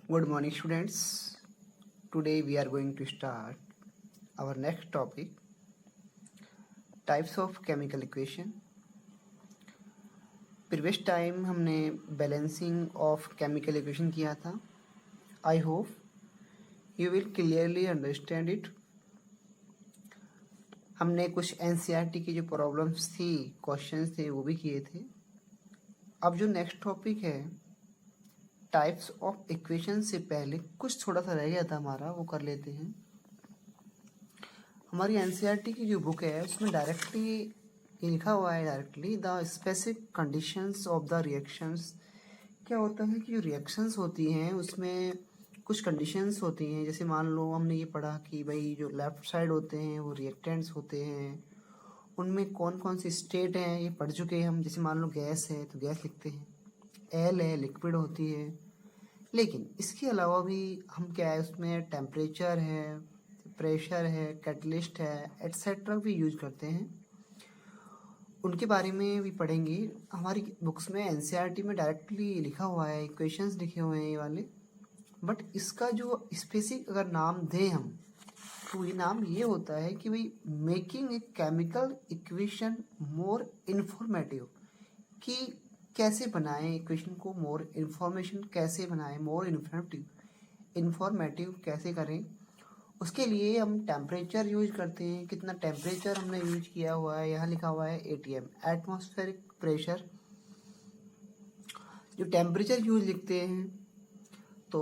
Good morning, students. Today we are going to start our next topic, types of chemical equation. Previous time हमने balancing of chemical equation किया था. I hope you will clearly understand it. हमने कुछ NCERT की जो problems थी, questions थे, वो भी किए थे. अब जो नेक्स्ट टॉपिक है टाइप्स ऑफ इक्वेशन से पहले कुछ थोड़ा सा रह गया था हमारा, वो कर लेते हैं. हमारी एनसीईआरटी की जो बुक है उसमें डायरेक्टली ये लिखा हुआ है, directly the specific conditions of the reactions. क्या होता है कि जो रिएक्शंस होती हैं उसमें कुछ कंडीशंस होती हैं. जैसे मान लो हमने ये पढ़ा कि भाई जो लेफ्ट साइड होते हैं वो रिएक्टेंट्स होते हैं, उनमें कौन कौन सी स्टेट हैं ये पढ़ चुके हैं हम. जैसे मान लो गैस है तो गैस लिखते हैं, एल है लिक्विड होती है. लेकिन इसके अलावा भी हम क्या है उसमें टेम्परेचर है, प्रेशर है, कैटलिस्ट है, एट्सेट्रा भी यूज करते हैं. उनके बारे में भी पढ़ेंगे. हमारी बुक्स में एनसीईआरटी में डायरेक्टली लिखा हुआ है, इक्वेशंस लिखे हुए हैं ये वाले. बट इसका जो स्पेसिफिक अगर नाम दें हम तो ये नाम ये होता है कि भाई making a chemical equation more informative, कि कैसे बनाएं इक्वेशन को मोर इन्फॉर्मेशन कैसे बनाएं, मोर इन्फॉर्मेटिव कैसे करें. उसके लिए हम टेम्परेचर यूज करते हैं. कितना टेम्परेचर हमने यूज किया हुआ है, यहाँ लिखा हुआ है एटीएम, एटमॉस्फेरिक प्रेशर. जो टेम्परेचर यूज लिखते हैं तो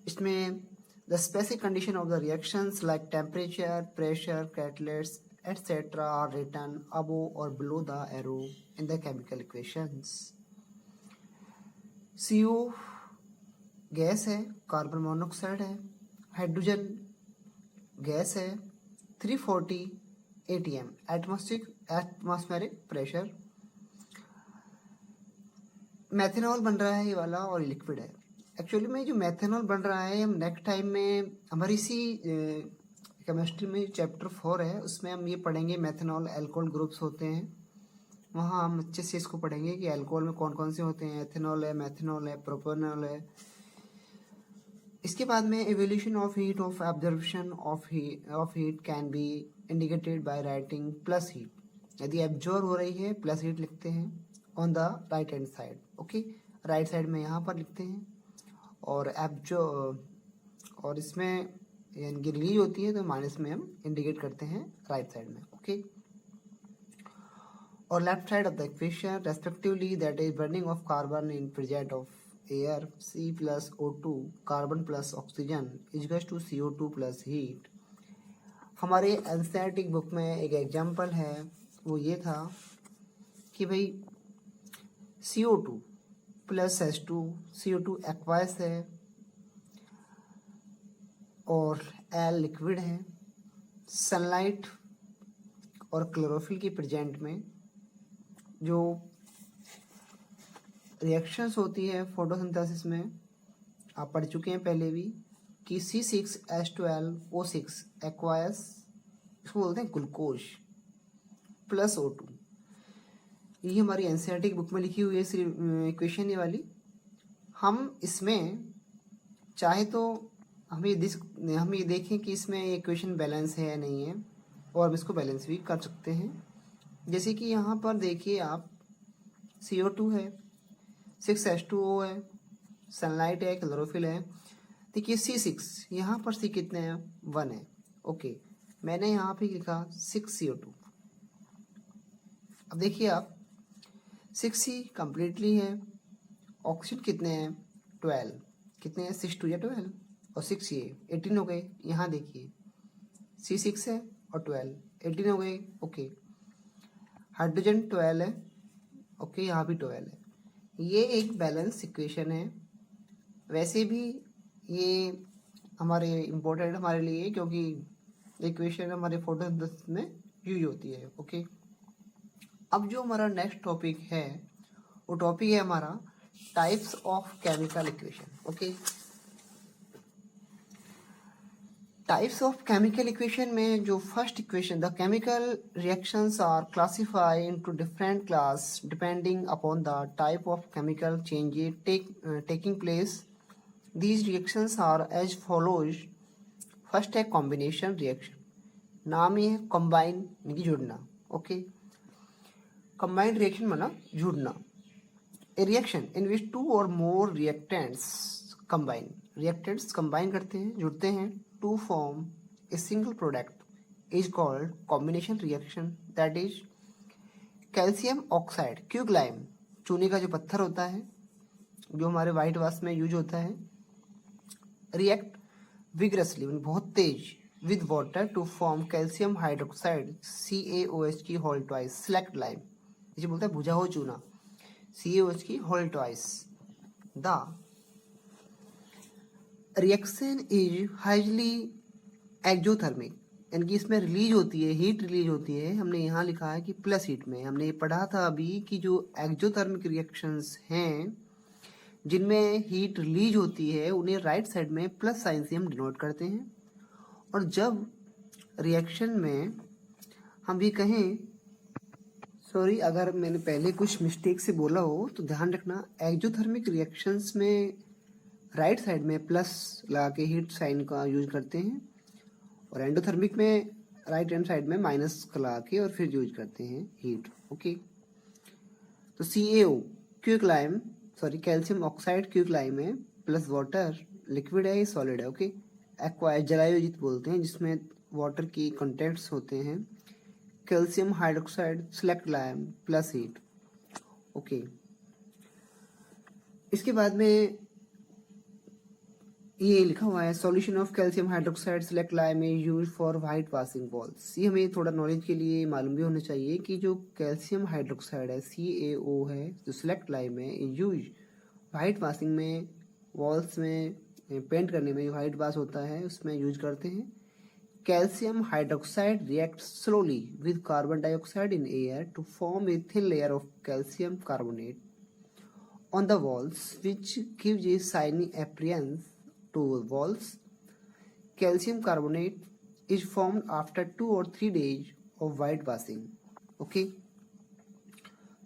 इसमें the specific condition of the reactions like temperature, pressure, catalyst etc. are written above or below the arrow in the chemical equations. CO gas है, कार्बन मोनोऑक्साइड है, hydrogen gas है, 340 atm atmospheric pressure. Methanol बन रहा है ये वाला और liquid है. एक्चुअली में जो मेथनॉल बन रहा है हम नेक्स्ट टाइम में हमारी इसी केमिस्ट्री में चैप्टर 4 है उसमें हम ये पढ़ेंगे. मेथनॉल एल्कोहल ग्रुप्स होते हैं, वहाँ हम अच्छे से इसको पढ़ेंगे कि एल्कोहल में कौन कौन से होते हैं. एथेनॉल है, मेथनॉल है, प्रोपेनॉल है. इसके बाद में evolution of heat of absorption of heat can be indicated by writing plus heat. यदि एब्जॉर्ब हो रही है प्लस हीट लिखते हैं on the right hand side. Okay, right side में यहाँ पर लिखते हैं. और और इसमें यानी कि रिलीज होती है तो माइनस में हम इंडिकेट करते हैं राइट साइड में. ओके, और left side of the equation respectively that is burning of carbon in present of air C plus O2 carbon plus oxygen equals to CO2 plus heat. हमारे NCERT book में एक example है, वो ये था कि भाई CO2 plus H2, CO2 aqueous है और एल लिक्विड है. सनलाइट और क्लोरोफिल की प्रेजेंट में जो रिएक्शंस होती है फोटोसिंथेसिस में आप पढ़ चुके हैं पहले भी कि C6H12O6 एक्वायस, इसको बोलते हैं ग्लूकोज, प्लस O2. ये हमारी एनसीईआरटी की बुक में लिखी हुई है इक्वेशन ये वाली. हम इसमें चाहे तो हम ये देखें कि इसमें इक्वेशन बैलेंस है या नहीं है, और हम इसको बैलेंस भी कर सकते हैं. जैसे कि यहाँ पर देखिए आप, CO2 है, 6H2O है, सनलाइट है, क्लोरोफिल है. देखिए C6, यहाँ पर C कितने हैं, 1 है. ओके, मैंने यहाँ पे लिखा 6CO2. अब देखिए आप 6C कम्प्लीटली है. ऑक्सीजन कितने हैं, 12. कितने हैं, 6 2 या 12 और 6 ये 18 हो गए. यहाँ देखिए C6 है और 12, 18 हो गए. ओके, हाइड्रोजन 12 है. ओके, यहाँ भी 12 है. ये एक बैलेंस इक्वेशन है. वैसे भी ये हमारे इम्पोर्टेंट हमारे लिए क्योंकि इक्वेशन हमारे फोटोसिंथेसिस में यूज होती है. ओके, अब जो हमारा नेक्स्ट टॉपिक है वो टॉपिक है हमारा types of chemical equation. Okay, types of chemical equation में जो first equation, the chemical reactions are classified into different class depending upon the type of chemical changes taking place These reactions are as follows. First है combination reaction, नाम ही है combine यानी जुड़ना। Okay, combined reaction माना जुड़ना। ए reaction in which two और more reactants combine, reactants combine करते हैं, जुड़ते हैं, to form a single product is called combination reaction. That is calcium oxide quicklime, चूने का जो पत्थर होता है जो हमारे वाइट वाश में यूज होता है, रिएक्ट विग्रसली बहुत तेज with water to form calcium hydroxide CaOH की होल ट्वाइस सेलेक्ट लाइम, इसे बोलते हैं बुझा हो चूना, CaOH की whole twice. The reaction is highly exothermic, यानी कि इसमें रिलीज होती है, हीट रिलीज होती है। हमने यहाँ लिखा है कि प्लस हीट में, हमने ये पढ़ा था अभी कि जो एक्जोथर्मिक रिएक्शंस हैं जिनमें हीट रिलीज होती है उन्हें राइट साइड में प्लस साइन से हम डिनोट करते हैं। और जब रिएक्शन में हम भी कहें, सॉरी अगर मैंने पहले कुछ मिस्टेक से बोला हो तो ध्यान रखना, एक्जोथर्मिक रिएक्शंस में राइट साइड में प्लस लगा के हीट साइन का यूज करते हैं और एंडोथर्मिक में राइट हैंड साइड में माइनस लगा के और फिर यूज करते हैं हीट। ओके, तो CaO quicklime, sorry calcium oxide quicklime है, प्लस वाटर, लिक्विड है, सॉलिड है। ओके, एक्वा जलायोजित बोलते हैं जिसमें वाटर की कंटेंट्स होते हैं, calcium hydroxide select lime plus heat. Okay, इसके बाद में ये लिखा हुआ है solution of calcium hydroxide select lime is used for white washing walls. ये हमें थोड़ा नॉलेज के लिए मालूम भी होना चाहिए कि जो कैल्शियम हाइड्रोक्साइड है CaO है जो सेलेक्ट लाइम है यूज व्हाइट वाशिंग में, वॉल्स में पेंट करने में, व्हाइट वाश होता है उसमें यूज करते हैं। Calcium hydroxide react slowly with carbon dioxide in air to form a thin layer of calcium carbonate on the walls which gives a shiny appearance to walls. Calcium carbonate is formed after 2 or 3 days of white washing. Okay,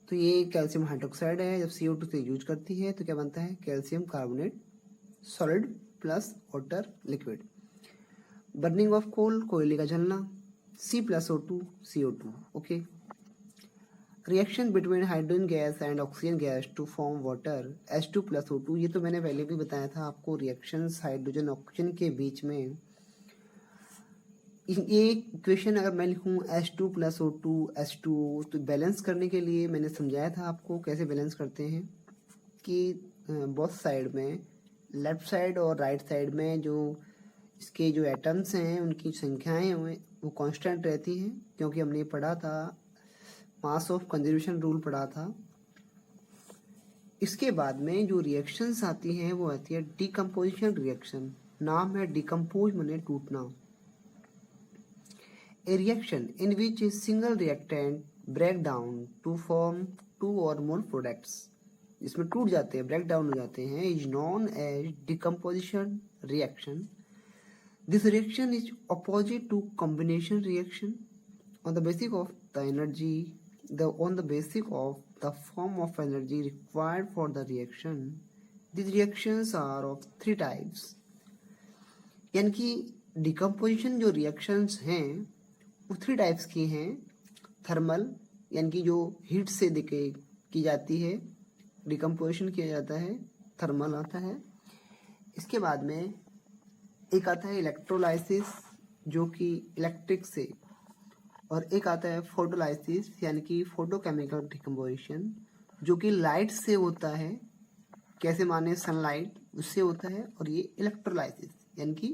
तो ये calcium hydroxide है, जब CO2 से use करती है तो क्या बनता है calcium carbonate solid plus water liquid. Burning of coal, कोयले का जलना, C+O2 CO2। Okay, reaction between hydrogen gas and oxygen gas to form water H2+O2। ये तो मैंने पहले भी बताया था आपको, रिएक्शंस हाइड्रोजन ऑक्सीजन के बीच में। ये इक्वेशन अगर मैं लिखूँ H2+O2 H2O, तो बैलेंस करने के लिए मैंने समझाया था आपको कैसे बैलेंस करते हैं कि बोथ साइड में, लेफ्ट साइड और राइट साइड में जो इसके जो एटम्स हैं उनकी संख्याएं वो कांस्टेंट रहती हैं, क्योंकि हमने पढ़ा था मास ऑफ कंजर्वेशन रूल पढ़ा था। इसके बाद में जो रिएक्शंस आती हैं वो आती है डिकम्पोजिशन रिएक्शन, नाम है डिकम्पोज माने टूटना। A reaction in which a single reactant break down to form 2 और मोर प्रोडक्ट्स, जिसमें टूट जाते हैं, ब्रेक डाउन हो जाते हैं, is known as decomposition reaction. This reaction is opposite to combination reaction on the basis of the energy, on the basis of the form of energy required for the reaction. These reactions are of 3 types. यानी कि decomposition जो reactions हैं वो 3 types की हैं। Thermal यानी कि जो हीट से दिखे की जाती है, डिकम्पोजिशन किया जाता है, थर्मल आता है। इसके बाद में एक आता है इलेक्ट्रोलाइसिस जो कि इलेक्ट्रिक से, और एक आता है फोटोलाइसिस यानी कि फोटोकेमिकल डिकम्पोजिशन जो कि लाइट से होता है, कैसे माने सनलाइट उससे होता है, और ये इलेक्ट्रोलाइसिस यानी कि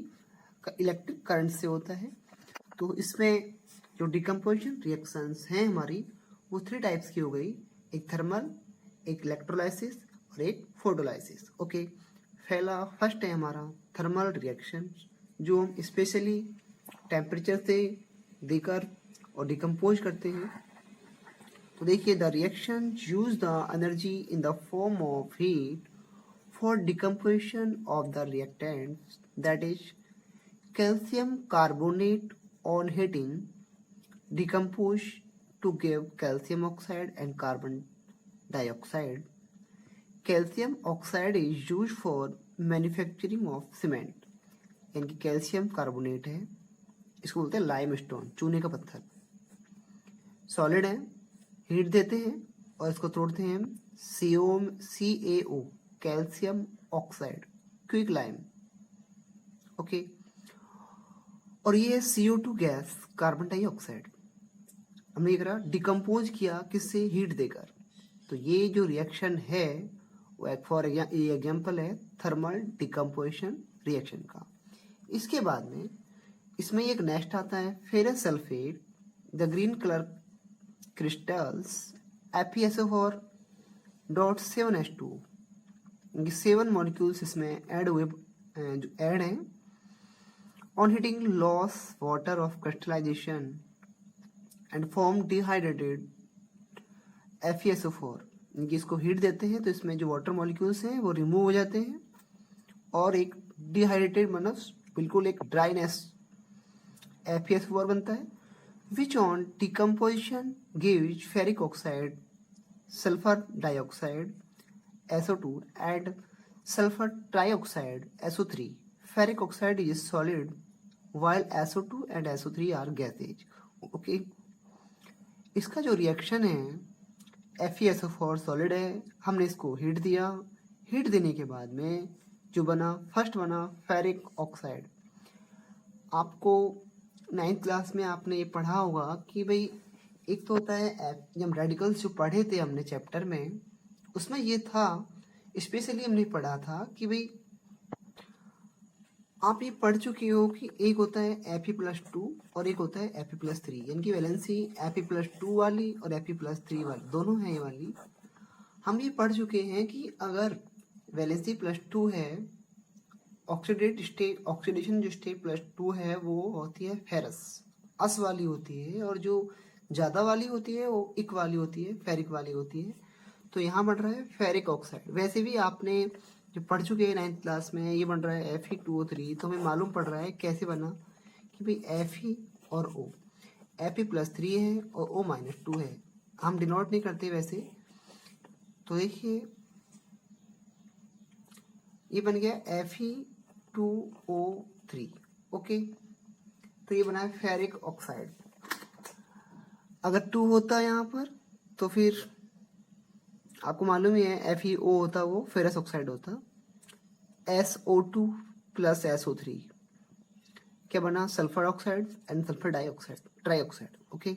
इलेक्ट्रिक करंट से होता है। तो इसमें जो डिकम्पोजिशन रिएक्शंस हैं हमारी वो 3 टाइप्स की हो गई, एक थर्मल, एक इलेक्ट्रोलाइसिस और एक फोटोलाइसिस। ओके, फर्स्ट है हमारा थर्मल रिएक्शन जो हम स्पेशली टेम्परेचर से देकर और डिकम्पोज करते हैं। तो देखिए, the reaction use the energy in the form of heat for decomposition of the reactants, that is calcium carbonate on heating decompose to give calcium oxide and carbon dioxide. Calcium oxide is use for manufacturing of cement, यानी कि calcium carbonate है, इसको बोलते हैं lime stone, चूने का पत्थर। Solid है, हीट देते हैं और इसको तोड़ते हैं हम CaO, calcium oxide, quick lime. Okay, और ये है CO2 गैस, कार्बन डाइऑक्साइड। हमने ये करा, डिकम्पोज किया, किससे? हीट देकर। तो ये जो रिएक्शन है वो फॉर एग्जाम्पल है थर्मल डिकम्पोजिशन रिएक्शन का। इसके बाद में इसमें एक नेक्स्ट आता है ferrous sulphate, the green colour crystals FeSO4.7H2, 7 molecules इसमें ऐड हुए, जो ऐड हैं। On heating loss water of crystallisation and form dehydrated FeSO4, इनकी इसको हीट देते हैं तो इसमें जो वाटर मॉलिक्यूल्स हैं वो रिमूव हो जाते हैं और एक डिहाइड्रेटेड मतलब बिल्कुल एक ड्राइनेस FeSO4 बनता है, which on decomposition gives ferric oxide, sulphur dioxide SO2 and sulfur trioxide SO3. Ferric oxide is solid while SO2 and SO3 are gases. Okay. इसका जो रिएक्शन है FeSO4 सॉलिड है, हमने इसको हीट दिया, हीट देने के बाद में जो बना, फर्स्ट बना फेरिक ऑक्साइड। आपको 9th क्लास में आपने ये पढ़ा होगा कि भाई एक तो होता है, जब रेडिकल्स जो पढ़े थे हमने चैप्टर में, उसमें ये था, स्पेशली हमने पढ़ा था कि भाई आप ये पढ़ चुके हो कि एक होता है Fe+2 और एक होता है Fe+3, यानी कि वैलेंसी Fe+2 वाली और Fe+3 वाली दोनों हैं। ये वाली हम ये पढ़ चुके हैं कि अगर वैलेंसी +2 है, ऑक्सीडेशन जो स्टेट +2 है वो होती है फेरस, अस वाली होती है, और जो ज़्यादा वाली होती है वो इक वाली होती है, फेरिक वाली होती है। तो यहाँ बन रहा है फेरिक ऑक्साइड। वैसे भी आपने जो पढ़ चुके हैं 9th क्लास में, ये बन रहा है Fe2O3, तो हमें मालूम पड़ रहा है कैसे बना कि भाई Fe और O, Fe+3 है और O-2 है, हम डिनोट नहीं करते वैसे। तो देखिए ये बन गया Fe2O3। ओके, तो ये बना है फेरिक ऑक्साइड। अगर 2 होता यहाँ पर तो फिर आपको मालूम ही है FeO होता, वो फेरस ऑक्साइड होता। SO2 + SO3 क्या बना? Sulphur oxide and sulphur trioxide. Okay,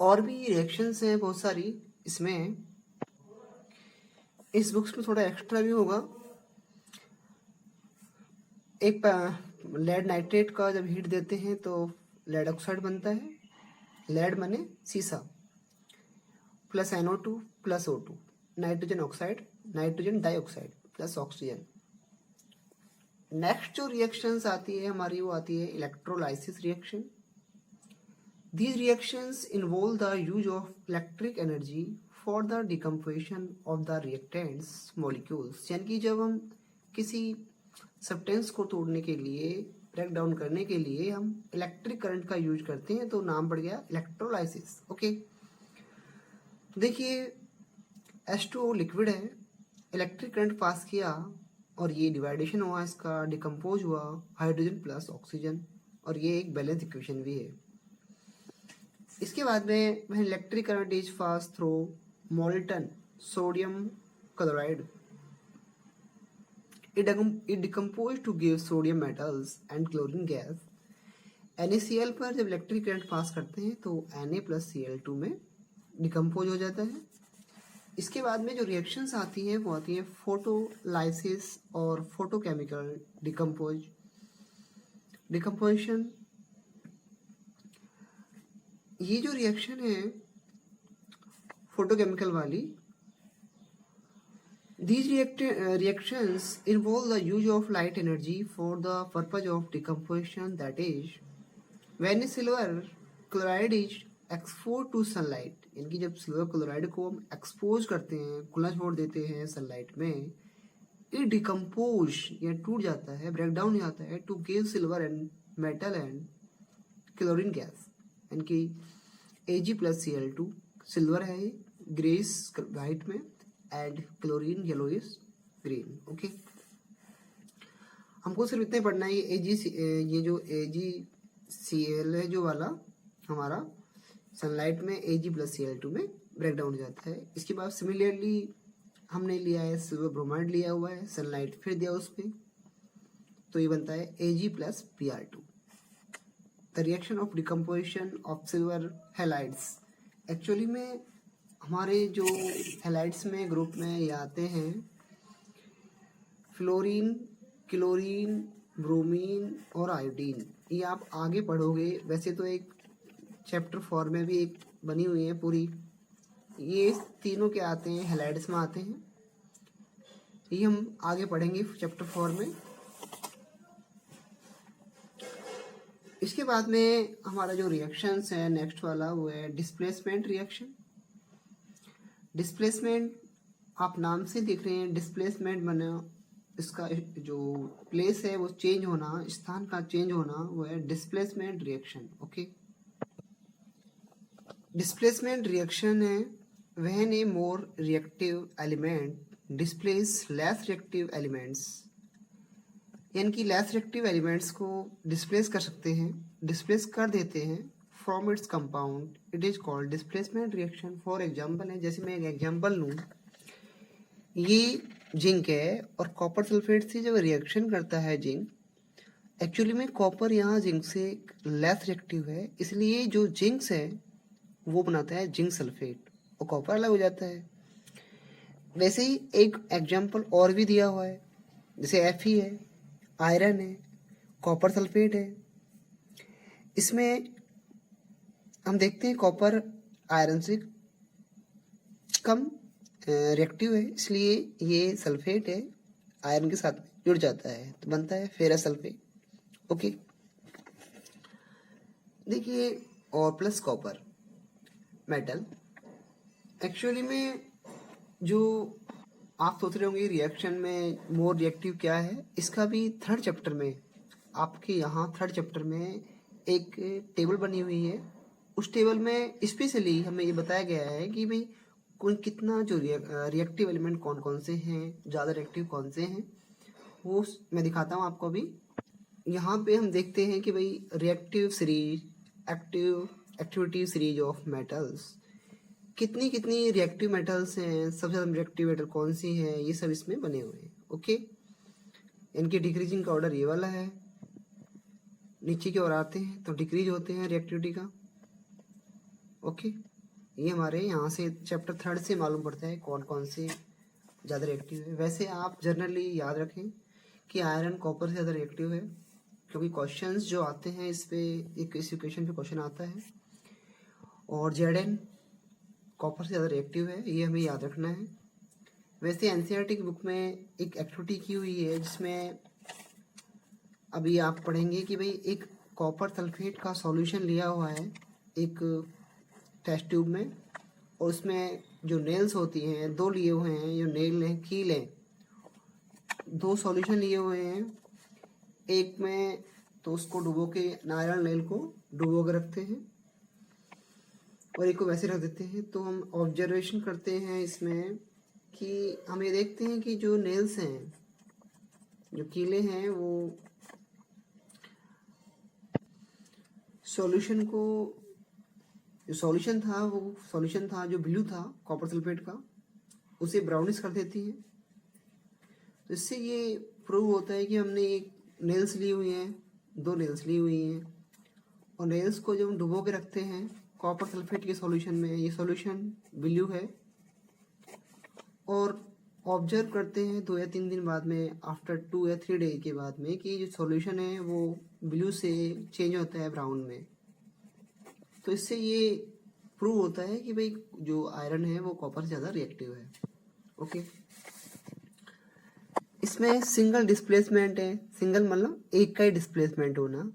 और भी रिएक्शंस हैं बहुत सारी इसमें, इस बुक्स में थोड़ा एक्स्ट्रा भी होगा। एक लेड नाइट्रेट का जब हीट देते हैं तो लेड ऑक्साइड बनता है, लेड माने सीसा, plus NO2 + O2, nitrogen oxide, nitrogen dioxide plus oxygen. Next जो रिएक्शंस आती है हमारी, वो आती है electrolysis reaction. These reactions involve the use of electric energy for the decomposition of the reactants molecules, यानी कि जब हम किसी सब्सटेंस को तोड़ने के लिए, ब्रेक डाउन करने के लिए हम इलेक्ट्रिक करंट का यूज करते हैं, तो नाम पड़ गया इलेक्ट्रोलाइसिस। ओके, देखिए H2O लिक्विड है, इलेक्ट्रिक करंट पास किया और ये डिवाइडेशन हुआ, इसका डिकम्पोज हुआ, हाइड्रोजन प्लस ऑक्सीजन, और ये एक बैलेंस इक्वेशन भी है। इसके बाद में when electric current is passed through molten sodium chloride, it decomposed to give sodium metals and chlorine gas। NaCl पर जब इलेक्ट्रिक करंट पास करते हैं तो Na + Cl2 में डिकम्पोज हो जाता है। इसके बाद में जो रिएक्शंस आती हैं वो आती है फोटोलाइसिस और फोटोकेमिकल डिकम्पोजिशन। ये जो रिएक्शन है फोटोकेमिकल वाली, these reactions involve the use of light energy for the purpose of decomposition, that is when silver chloride is exposed to sunlight, यानी जब सिल्वर क्लोराइड को हम एक्सपोज करते हैं, खुला छोड़ देते हैं सनलाइट में, ये डिकम्पोज या टूट जाता है, ब्रेक डाउन हो जाता है, to give silver and metal and chlorine gas, यानी कि Ag + Cl2, सिल्वर है ग्रेस वाइट में, and chlorine yellowish green. Okay, हमको सिर्फ इतना ही पढ़ना है, ये जो AgCl है जो वाला हमारा सनलाइट में Ag+Cl2 में ब्रेक डाउन हो जाता है। इसके बाद सिमिलरली हमने लिया है सिल्वर ब्रोमाइड लिया हुआ है, सनलाइट फिर दिया उस पर, तो ये बनता है Ag+Br2। The reaction of decomposition of silver halides, actually में हमारे जो हैलाइड्स में ग्रुप में ये आते हैं फ्लोरीन, क्लोरीन, ब्रोमीन और आयोडीन। ये आप आगे पढ़ोगे, वैसे तो एक चैप्टर 4 में भी एक बनी हुई है पूरी, ये तीनों के आते हैं हैलाइड्स में आते हैं, ये हम आगे पढ़ेंगे चैप्टर 4 में। इसके बाद में हमारा जो रिएक्शंस है नेक्स्ट वाला वो है डिस्प्लेसमेंट रिएक्शन। डिस्प्लेसमेंट आप नाम से देख रहे हैं, डिस्प्लेसमेंट माने इसका जो प्लेस है वो चेंज होना, स्थान का चेंज होना, वो है displacement reaction. Okay, displacement reaction है when a more reactive element displace less reactive elements, यानी कि लेस रिएक्टिव एलिमेंट्स को डिस्प्लेस कर सकते हैं, डिस्प्लेस कर देते हैं from its compound, it is called displacement reaction. For example है, जैसे मैं एक एग्जांपल लूँ, ये जिंक है और कॉपर सल्फेट से जब रिएक्शन करता है जिंक, एक्चुअली में कॉपर यहाँ जिंक से लेस रिएक्टिव है, इसलिए जो जिंक्स है वो बनाता है जिंक सल्फेट और कॉपर अलग हो जाता है। वैसे ही एक एग्जांपल और भी दिया हुआ है, जैसे Fe है, आयरन है, कॉपर सल्फेट है। इसमें हम देखते हैं कॉपर आयरन से कम रिएक्टिव है, इसलिए ये सल्फेट है आयरन के साथ जुड़ जाता है तो बनता है फेरस सल्फेट। ओके, देखिए और प्लस कॉपर मेटल, एक्चुअली में जो आप सोच रहे होंगे रिएक्शन में मोर रिएक्टिव क्या है, इसका भी थर्ड चैप्टर में, आपके यहाँ थर्ड चैप्टर में एक टेबल बनी हुई है। उस टेबल में स्पेशली हमें ये बताया गया है कि भाई कौन कितना जो रिएक्टिव एलिमेंट कौन कौन से हैं, ज़्यादा रिएक्टिव कौन से हैं, वो मैं दिखाता हूँ आपको अभी। यहाँ पे हम देखते हैं कि भाई reactive series, activity series of metals, कितनी कितनी रिएक्टिव मेटल्स हैं, सबसे ज़्यादा रिएक्टिव मेटल कौन सी है, ये सब इसमें बने हुए हैं। ओके, इनके डिक्रीजिंग का ऑर्डर ये वाला है, नीचे की ओर आते हैं तो डिक्रीज होते हैं रिएक्टिविटी का। ओके, ये हमारे यहाँ से चैप्टर 3 से मालूम पड़ता है कौन कौन से ज़्यादा रिएक्टिव है। वैसे आप जनरली याद रखें कि आयरन कॉपर से ज़्यादा रिएक्टिव है, क्योंकि क्वेश्चंस जो आते हैं इस पे, एक इस इक्वेशन पे क्वेश्चन आता है, और Zn कॉपर से ज़्यादा रिएक्टिव है, ये हमें याद रखना है। वैसे एनसीईआरटी की बुक में एक एक्टिविटी की हुई है जिसमें अभी आप पढ़ेंगे कि भाई एक कॉपर सल्फेट का सॉल्यूशन लिया हुआ है एक टेस्ट ट्यूब में, और उसमें जो नेल्स होती हैं 2 लिए हुए हैं, जो नेल हैं कील हैं, 2 सॉल्यूशन लिए हुए हैं। एक में तो उसको डुबो के, नायलॉन नेल को डुबो के रखते हैं और एक को वैसे रख देते हैं। तो हम ऑब्जर्वेशन करते हैं इसमें कि हम ये देखते हैं कि जो नेल्स हैं, जो कीले हैं, वो सॉल्यूशन को, जो सॉल्यूशन था जो ब्लू था कॉपर सल्फेट का, उसे ब्राउनिश कर देती है। तो इससे ये प्रूव होता है कि हमने एक नेल्स ली हुई हैं, 2 नेल्स ली हुई हैं, और नेल्स को जब हम डुबो के रखते हैं कॉपर सल्फेट के सॉल्यूशन में, ये सॉल्यूशन ब्लू है, और ऑब्जर्व करते हैं 2 या 3 दिन बाद में, आफ्टर 2 या 3 डे के बाद में, कि जो सॉल्यूशन है वो ब्लू से चेंज होता है ब्राउन में। तो इससे ये प्रूव होता है कि भाई जो आयरन है वो कॉपर से ज़्यादा रिएक्टिव है। ओके, इसमें सिंगल डिस्प्लेसमेंट है, सिंगल मतलब एक का ही डिस्प्लेसमेंट होना।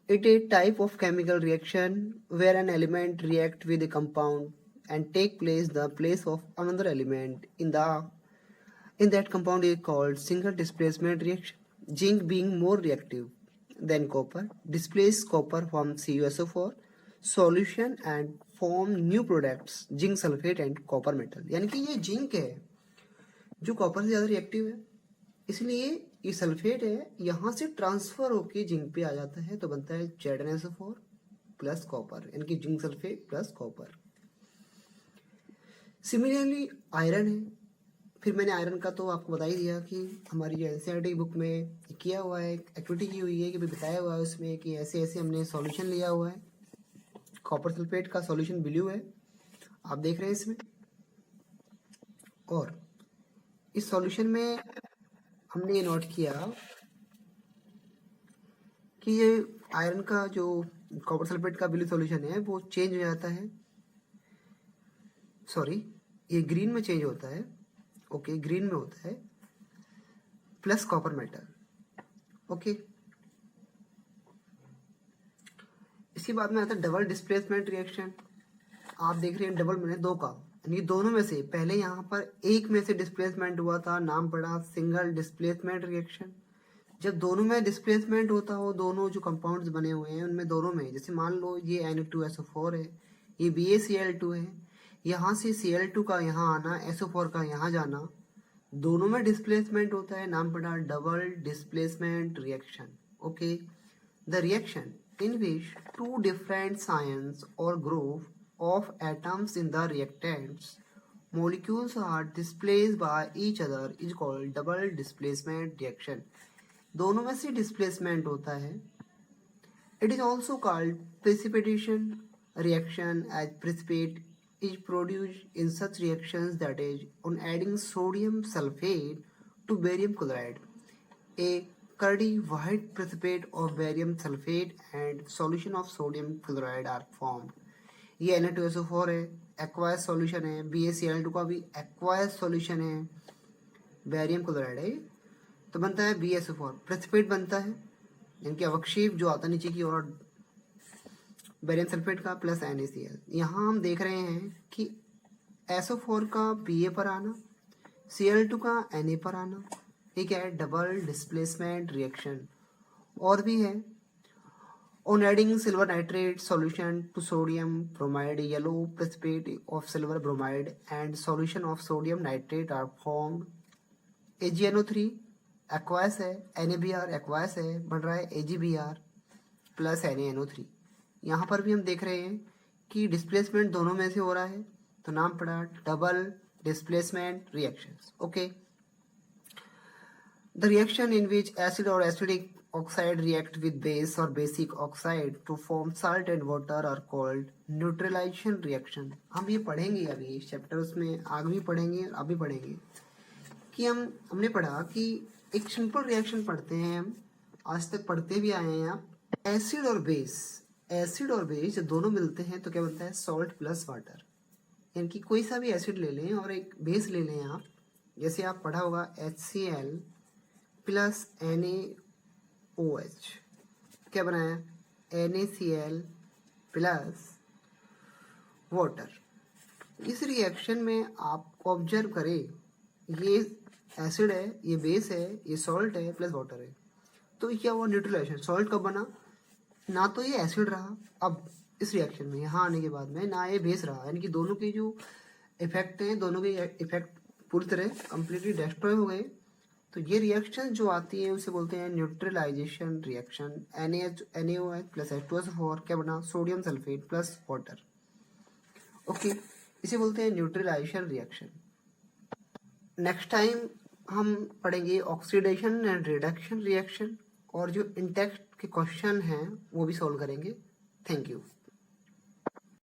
It is type of chemical reaction where an element react with a compound and take place the place of another element in that compound is called single displacement reaction. Zinc being more reactive than copper displace copper from CuSO4 solution and form new products zinc sulfate and copper metal। यानी कि ये zinc है जो copper से ज़्यादा reactive है, इसलिए ये सल्फेट है यहाँ से ट्रांसफर होके जिंक पे आ जाता है, तो बनता है ZnSO4 प्लस कॉपर, यानी कि zinc sulphate plus copper. Similarly iron है, फिर मैंने आयरन का तो आपको बता ही दिया कि हमारी जो NCERT बुक में किया हुआ है, एक्टिविटी की हुई है कि बताया हुआ है उसमें कि ऐसे ऐसे हमने सॉल्यूशन लिया हुआ है। कॉपर सल्फेट का सॉल्यूशन ब्लू है, आप देख रहे हैं इसमें, और इस सॉल्यूशन में हमने ये नोट किया कि ये आयरन का जो कॉपर सल्फेट का ब्लू सॉल्यूशन है वो चेंज हो जाता है, सॉरी ये ग्रीन में चेंज होता है, ओके ग्रीन में होता है प्लस कॉपर मेटल, ओके। इसके बाद में आता है डबल डिस्प्लेसमेंट रिएक्शन। आप देख रहे हैं डबल मैंने दो का, यानी दोनों में से पहले यहाँ पर एक में से डिस्प्लेसमेंट हुआ था, नाम पड़ा सिंगल डिस्प्लेसमेंट रिएक्शन। जब दोनों में डिस्प्लेसमेंट होता हो, दोनों जो कंपाउंड्स बने हुए हैं उनमें दोनों में, जैसे मान लो ये Na2SO4 है, ये BaCl2 है, यहाँ से Cl2 का यहाँ आना, SO4 का यहाँ जाना, दोनों में डिस्प्लेसमेंट होता है, नाम पड़ा double displacement reaction, okay. The reaction in which two different ions or group of atoms in the reactants molecules are displaced by each other is called double displacement reaction। दोनों में से डिस्प्लेसमेंट होता है। It is also called precipitation reaction, as precipitate is produced in such reactions, that is on adding sodium sulfate to barium chloride, a curdy white precipitate of barium sulfate and solution of sodium chloride are formed। ये Na2SO4 है, aqueous solution है, BaCl2 का भी aqueous solution है, barium chloride है, तो बनता है BaSO4, प्रेसिपिटेट बनता है, यानी कि अवक्षेप जो आता है नीचे की ओर बैरियम सल्फेट का प्लस NaCl। यहाँ हम देख रहे हैं कि SO4 का Ba पर आना, Cl2 का Na पर आना, ठीक है, डबल डिस्प्लेसमेंट रिएक्शन। और भी है, on adding silver nitrate solution to sodium bromide, yellow precipitate of silver bromide and solution of sodium nitrate are formed. AgNO3 aqueous है, NaBr एक्वायस है, बन रहा है AgBr प्लस NaNO3। यहाँ पर भी हम देख रहे हैं कि डिस्प्लेसमेंट दोनों में से हो रहा है, तो नाम पड़ा double displacement reactions, okay. The reaction in which acid or acidic oxide react with base or basic oxide to form salt and water are called neutralization reaction। हम ये पढ़ेंगे अभी इस चैप्टर, उसमें आगे भी पढ़ेंगे और अभी पढ़ेंगे कि हमने पढ़ा कि एक सिंपल रिएक्शन पढ़ते हैं हम, आज तक पढ़ते भी आए हैं आप, एसिड और बेस जब दोनों मिलते हैं तो क्या बनता है, सॉल्ट प्लस वाटर। यानी कि कोई सा भी एसिड ले लें और एक बेस ले लें आप, जैसे आप पढ़ा होगा HCl प्लस NaOH, क्या बनाया, NaCl प्लस वाटर। इस रिएक्शन में आप ऑब्जर्व करें, ये एसिड है, ये बेस है, ये सॉल्ट है प्लस वाटर है, तो क्या हुआ, न्यूट्रलाइजेशन। सॉल्ट कब बना, ना तो ये एसिड रहा अब इस रिएक्शन में, यहाँ आने के बाद में ना ये बेस रहा, यानी कि दोनों के जो इफेक्ट हैं, दोनों के इफेक्ट पूरी तरह कंप्लीटली डिस्ट्रॉय हो गए। तो ये रिएक्शन जो आती है उसे बोलते हैं neutralisation reaction. NaOH plus H2SO4 क्या बना, sodium sulphate plus water, okay, इसे बोलते हैं न्यूट्रलाइजेशन रिएक्शन। नेक्स्ट टाइम हम पढ़ेंगे ऑक्सीडेशन एंड रिडक्शन रिएक्शन, और जो इंटेक्ट के क्वेश्चन हैं वो भी सॉल्व करेंगे। Thank you.